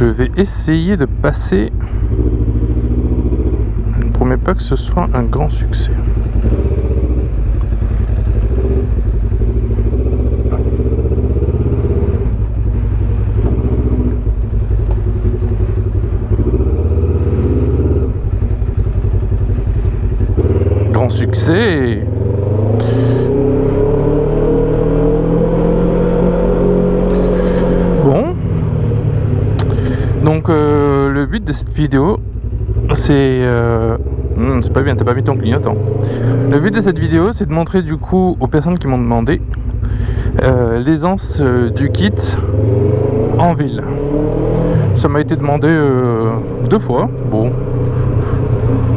Je vais essayer de passer. Je ne promets pas que ce soit un grand succès. Grand succès. Bon. Donc le but de cette vidéo, c'est pas bien, t'as pas mis ton clignotant. Le but de cette vidéo, c'est de montrer du coup aux personnes qui m'ont demandé l'aisance du kit en ville. Ça m'a été demandé 2 fois. Bon,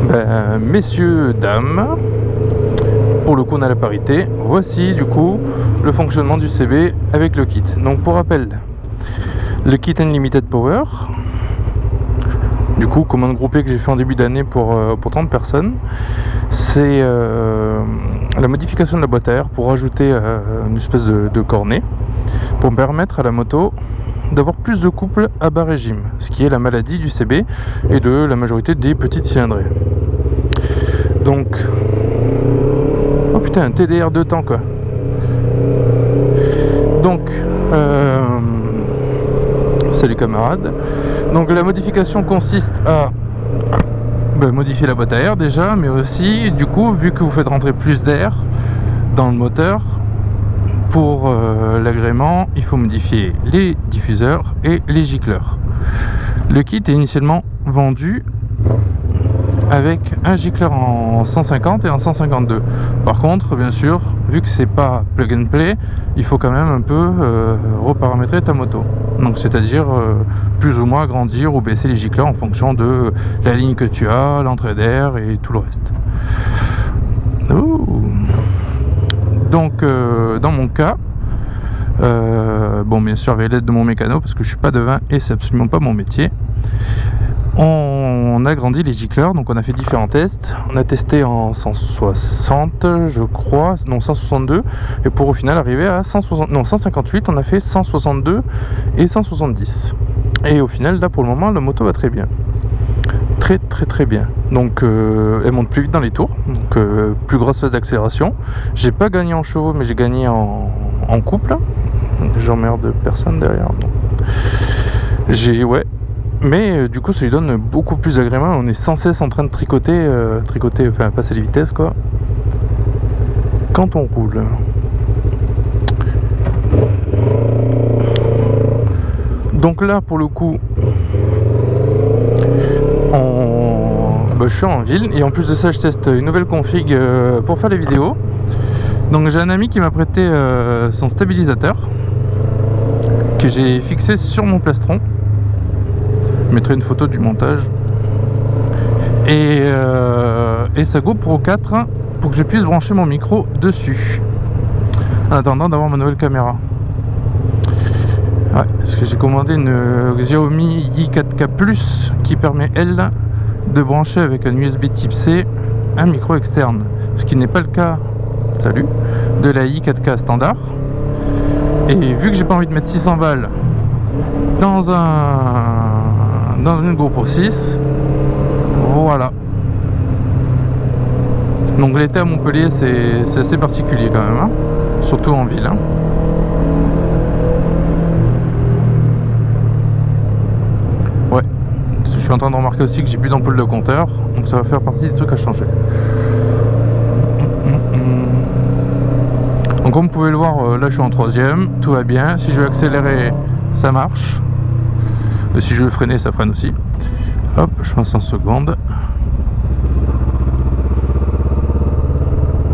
ben, messieurs, dames, pour le coup on a la parité. Voici du coup le fonctionnement du CB avec le kit. Donc pour rappel, le kit Unlimited Power, du coup commande groupée que j'ai fait en début d'année pour 30 personnes, c'est la modification de la boîte à air pour ajouter une espèce de cornet pour permettre à la moto d'avoir plus de couple à bas régime, ce qui est la maladie du CB et de la majorité des petites cylindrées. Donc, oh putain, un TDR de temps quoi. Donc, salut camarades. Donc la modification consiste à modifier la boîte à air déjà, mais aussi du coup, vu que vous faites rentrer plus d'air dans le moteur, pour l'agrément, il faut modifier les diffuseurs et les gicleurs. Le kit est initialement vendu avec un gicleur en 150 et en 152. Par contre, bien sûr, vu que c'est pas plug and play, il faut quand même un peu reparamétrer ta moto. Donc c'est-à-dire plus ou moins agrandir ou baisser les gicleurs en fonction de la ligne que tu as, l'entrée d'air et tout le reste. Ouh. Donc dans mon cas, bon bien sûr avec l'aide de mon mécano parce que je suis pas devin et c'est absolument pas mon métier, on a grandi les gicleurs. Donc on a fait différents tests. On a testé en 160 je crois, non 162, et pour au final arriver à 158. On a fait 162 et 170 et au final là pour le moment la moto va très bien, très bien. Donc elle monte plus vite dans les tours, donc plus grosse phase d'accélération. J'ai pas gagné en chevaux mais j'ai gagné en couple. J'emmerde personne derrière, non. Ouais, mais du coup ça lui donne beaucoup plus d'agrément. On est sans cesse en train de tricoter, enfin passer les vitesses quoi quand on roule. Donc là pour le coup je suis en ville et en plus de ça je teste une nouvelle config pour faire les vidéos. Donc j'ai un ami qui m'a prêté son stabilisateur que j'ai fixé sur mon plastron. Je mettrai une photo du montage et sa GoPro 4 pour que je puisse brancher mon micro dessus en attendant d'avoir ma nouvelle caméra. Ouais, parce que j'ai commandé une Xiaomi i4K Plus qui permet elle de brancher avec un USB type C un micro externe, ce qui n'est pas le cas de la i4K standard. Et vu que j'ai pas envie de mettre 600 balles dans une GoPro 6, voilà. Donc l'été à Montpellier c'est assez particulier quand même, hein, surtout en ville, hein. Ouais, je suis en train de remarquer aussi que j'ai plus d'ampoule de compteur, donc ça va faire partie des trucs à changer. Donc comme vous pouvez le voir, là je suis en 3ème, tout va bien. Si je veux accélérer, ça marche. Et si je veux freiner, ça freine aussi. Hop, je passe en seconde.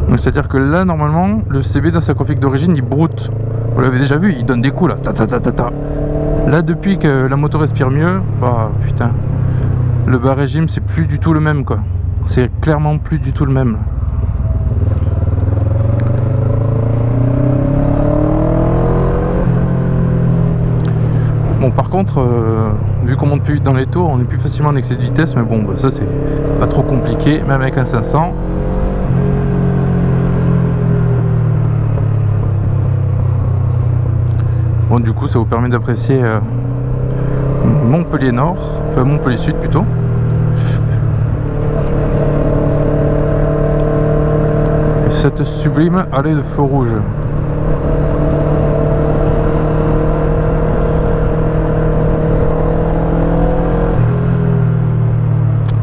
Donc c'est à dire que là normalement le CB dans sa config d'origine il broute. Vous l'avez déjà vu, il donne des coups là. Là depuis que la moto respire mieux, bah putain, le bas régime c'est plus du tout le même quoi. C'est clairement plus du tout le même. Bon par contre vu qu'on monte plus vite dans les tours, on est plus facilement en excès de vitesse, mais bon bah, ça c'est pas trop compliqué, même avec un 500. Bon du coup ça vous permet d'apprécier Montpellier Nord, enfin Montpellier Sud plutôt. Et cette sublime allée de feu rouge.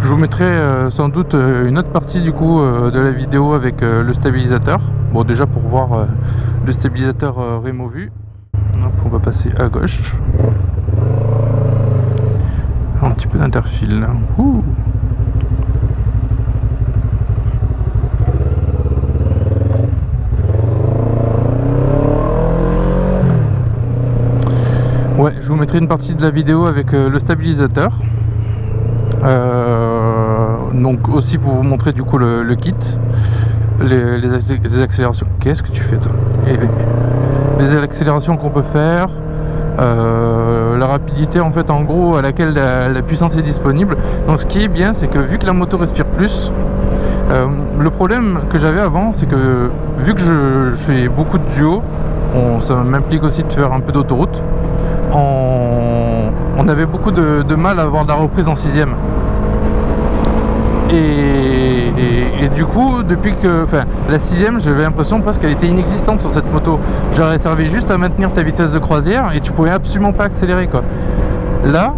Je vous mettrai sans doute une autre partie du coup de la vidéo avec le stabilisateur. Bon, déjà pour voir le stabilisateur Removu. Donc on va passer à gauche. Un petit peu d'interfile. Ouais, je vous mettrai une partie de la vidéo avec le stabilisateur. Donc aussi pour vous montrer du coup le kit, les accélérations. Qu'est-ce que tu fais toi? Les accélérations qu'on peut faire, la rapidité en fait en gros à laquelle la puissance est disponible. Donc ce qui est bien, c'est que vu que la moto respire plus, le problème que j'avais avant, c'est que vu que je fais beaucoup de duo, ça m'implique aussi de faire un peu d'autoroute, on avait beaucoup de mal à avoir de la reprise en 6ème. Et du coup, depuis que, enfin, la 6ème, j'avais l'impression presque qu'elle était inexistante sur cette moto. Genre, elle servait juste à maintenir ta vitesse de croisière et tu pouvais absolument pas accélérer, quoi. Là,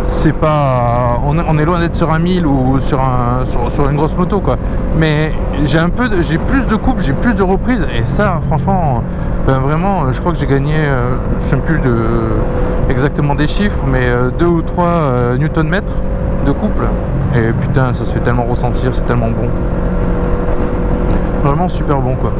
c'est pas, on est loin d'être sur un 1000 ou sur une grosse moto, quoi. Mais j'ai plus de coupe, j'ai plus de reprise et ça, franchement, ben vraiment, je crois que j'ai gagné, je ne sais plus exactement des chiffres, mais 2 ou 3 Nm de couple. Et putain, ça se fait tellement ressentir, c'est tellement bon. Vraiment super bon, quoi.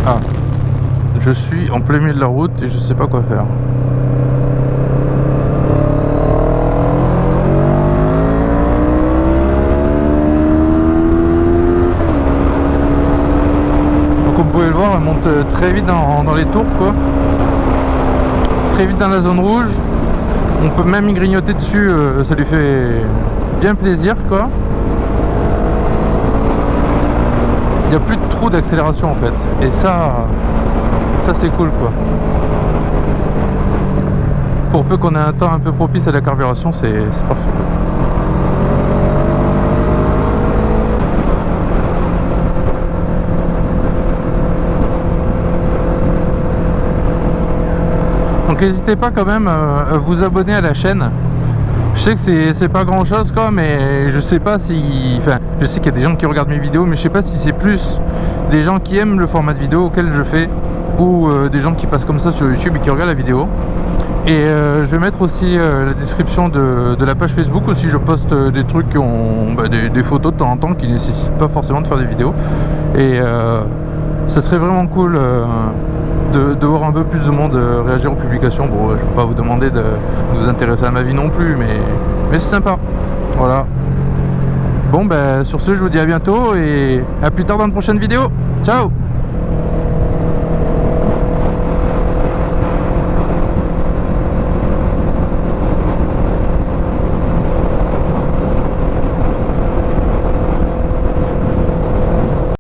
Ah, je suis en plein milieu de la route et je sais pas quoi faire. Donc comme vous pouvez le voir, elle monte très vite dans les tours, quoi. Très vite dans la zone rouge. On peut même y grignoter dessus, ça lui fait bien plaisir, quoi. Il n'y a plus de trou d'accélération en fait, et ça c'est cool, quoi. Pour peu qu'on ait un temps un peu propice à la carburation, c'est parfait, quoi. Donc n'hésitez pas quand même à vous abonner à la chaîne. Je sais que c'est pas grand chose, quoi, mais je sais pas si... Enfin, je sais qu'il y a des gens qui regardent mes vidéos, mais je sais pas si c'est plus des gens qui aiment le format de vidéo auquel je fais, ou des gens qui passent comme ça sur YouTube et qui regardent la vidéo. Et je vais mettre aussi la description de la page Facebook aussi. Je poste des trucs qui ont des photos de temps en temps qui ne nécessitent pas forcément de faire des vidéos. Et ça serait vraiment cool de voir un peu plus de monde réagir aux publications. Bon, je ne vais pas vous demander de vous intéresser à ma vie non plus, mais c'est sympa. Voilà. Bon, ben sur ce, je vous dis à bientôt et à plus tard dans une prochaine vidéo. Ciao!